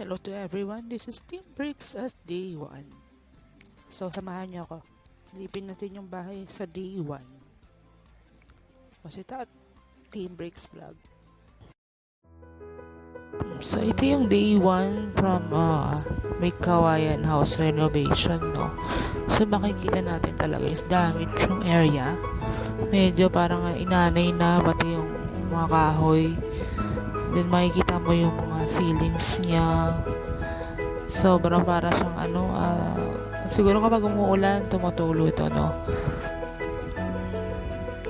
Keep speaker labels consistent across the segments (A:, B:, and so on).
A: Hello to everyone, this is Team Bricks at Day 1. So, samahan niyo ako. Silipin natin yung bahay sa Day 1. Kasi Team Bricks Vlog. So, ito yung Day 1 from may Kawayan House renovation, no? So, makikita natin talaga is damage yung area. Medyo parang inanay na, pati yung mga kahoy. Then makikita mo yung mga ceilings niya. Sobrang para siyang siguro kapag umuulan, tumutulo ito, no?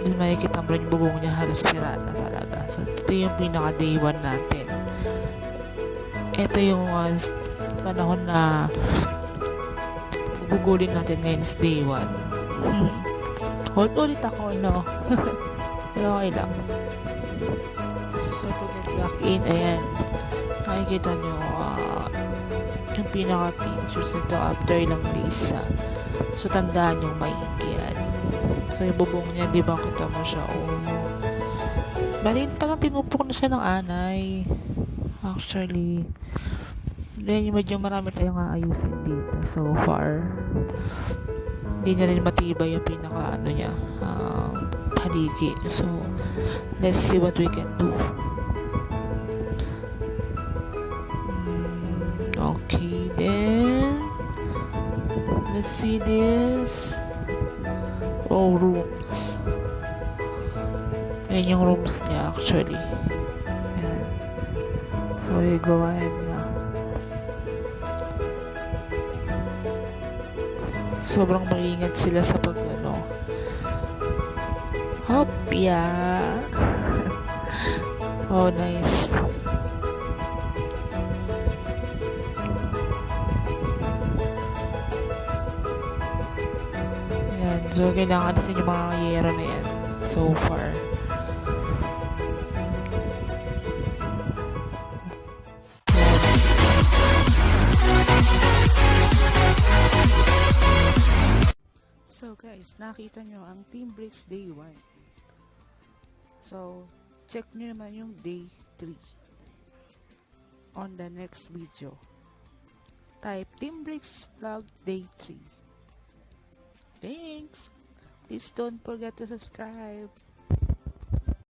A: Then makikita mo rin yung bubong niya, halos sira na talaga. So, ito yung pinaka day 1 natin. Ito yung panahon na gugugulin natin ngayon is day 1. Hold ulit ako, no? Pero okay lang. So, to get back in, ayan, makikita nyo yung pinaka-pictures nito after ilang days. So, tandaan yung maigi yan. So, yung bubong niya, di ba, kita mo siya, maliit pa lang, tinupok na siya ng anay. Actually, then medyo marami tayong aayusin dito so far. Hindi na rin matibay yung pinaka niya, haligi. So, let's see what we can do. Okay, then let's see this. Oh, rooms. Ayan yung rooms niya actually. Ayan. So, we go ahead na. Sobrang maingat sila sa pag hop, yeah. Oh, nice. Yan. So, kailangan alisin yung mga yero na yan. So far. So guys, nakita nyo ang Team Bricks Day 1. So, check nyo naman yung Day 3 on the next video. Type Team Bricks Vlog Day 3. Thanks! Please don't forget to subscribe.